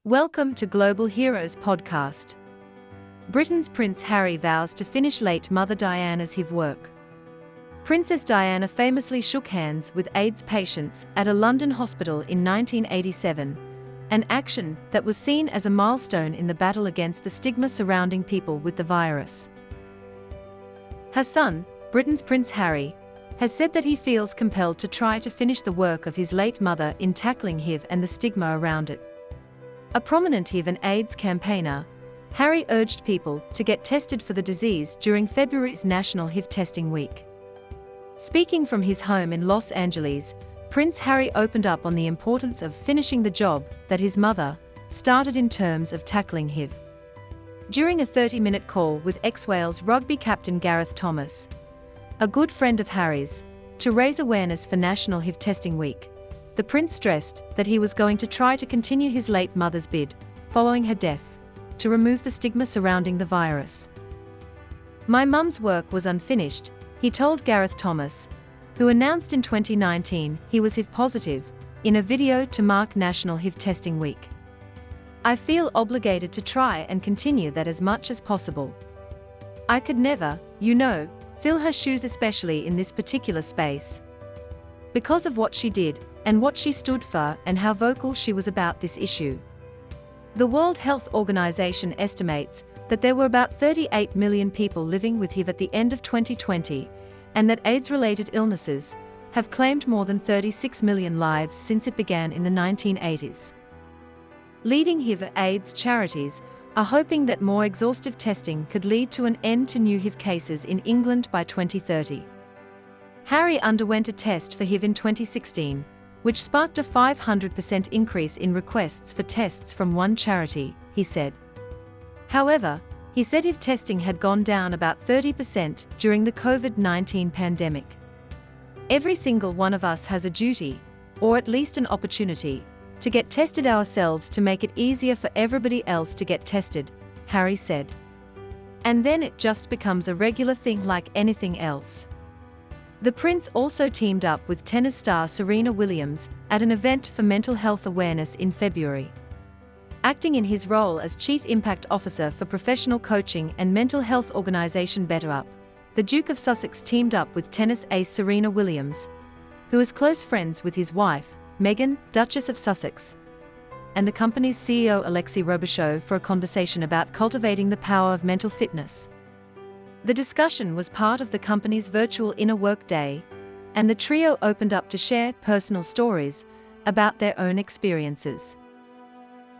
Welcome to Global Heroes podcast. Britain's Prince Harry vows to finish late Mother Diana's HIV work. Princess Diana famously shook hands with AIDS patients at a London hospital in 1987, an action that was seen as a milestone in the battle against the stigma surrounding people with the virus. Her son, Britain's Prince Harry, has said that he feels compelled to try to finish the work of his late mother in tackling HIV and the stigma around it. A prominent HIV and AIDS campaigner, Harry urged people to get tested for the disease during February's National HIV Testing Week. Speaking from his home in Los Angeles, Prince Harry opened up on the importance of finishing the job that his mother started in terms of tackling HIV. During a 30-minute call with ex-Wales rugby captain Gareth Thomas, a good friend of Harry's, to raise awareness for National HIV Testing Week, the prince stressed that he was going to try to continue his late mother's bid, following her death, to remove the stigma surrounding the virus. "My mum's work was unfinished," he told Gareth Thomas, who announced in 2019 he was HIV positive, in a video to mark National HIV Testing Week. "I feel obligated to try and continue that as much as possible. I could never, fill her shoes, especially in this particular space. Because of what she did, and what she stood for, and how vocal she was about this issue." The World Health Organization estimates that there were about 38 million people living with HIV at the end of 2020, and that AIDS-related illnesses have claimed more than 36 million lives since it began in the 1980s. Leading HIV/AIDS charities are hoping that more exhaustive testing could lead to an end to new HIV cases in England by 2030. Harry underwent a test for HIV in 2016, which sparked a 500% increase in requests for tests from one charity, he said. However, he said HIV testing had gone down about 30% during the COVID-19 pandemic. "Every single one of us has a duty, or at least an opportunity, to get tested ourselves to make it easier for everybody else to get tested," Harry said. "And then it just becomes a regular thing like anything else." The prince also teamed up with tennis star Serena Williams at an event for mental health awareness in February. Acting in his role as Chief Impact Officer for professional coaching and mental health organization BetterUp, the Duke of Sussex teamed up with tennis ace Serena Williams, who is close friends with his wife, Meghan, Duchess of Sussex, and the company's CEO Alexei Robichaud for a conversation about cultivating the power of mental fitness. The discussion was part of the company's virtual Inner Work Day, and the trio opened up to share personal stories about their own experiences.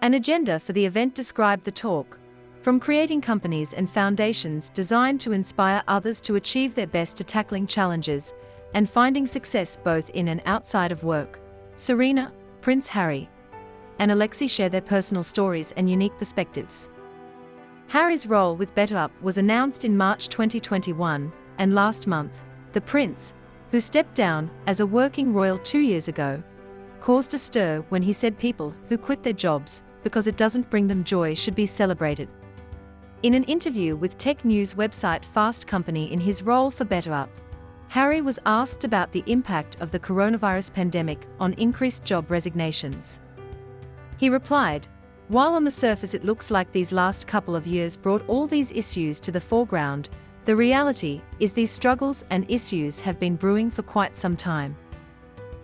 An agenda for the event described the talk, from creating companies and foundations designed to inspire others to achieve their best to tackling challenges and finding success both in and outside of work. Serena, Prince Harry, and Alexei share their personal stories and unique perspectives. Harry's role with BetterUp was announced in March 2021, and last month, the prince, who stepped down as a working royal 2 years ago, caused a stir when he said people who quit their jobs because it doesn't bring them joy should be celebrated. In an interview with tech news website Fast Company in his role for BetterUp, Harry was asked about the impact of the coronavirus pandemic on increased job resignations. He replied, "While on the surface it looks like these last couple of years brought all these issues to the foreground, the reality is these struggles and issues have been brewing for quite some time.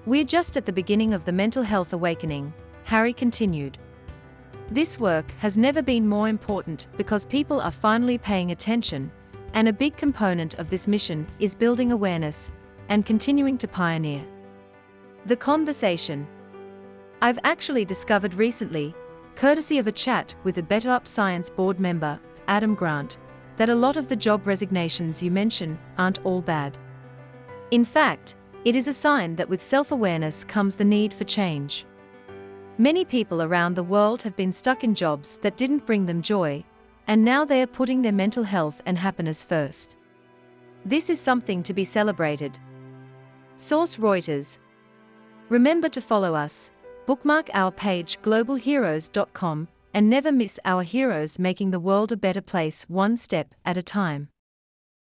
We're just at the beginning of the mental health awakening," Harry continued. "This work has never been more important because people are finally paying attention, and a big component of this mission is building awareness and continuing to pioneer." The conversation. "I've actually discovered recently, courtesy of a chat with the BetterUp Science Board member, Adam Grant, that a lot of the job resignations you mention aren't all bad. In fact, it is a sign that with self-awareness comes the need for change. Many people around the world have been stuck in jobs that didn't bring them joy, and now they are putting their mental health and happiness first. This is something to be celebrated." Source Reuters. Remember to follow us, bookmark our page globalheroes.com, and never miss our heroes making the world a better place one step at a time.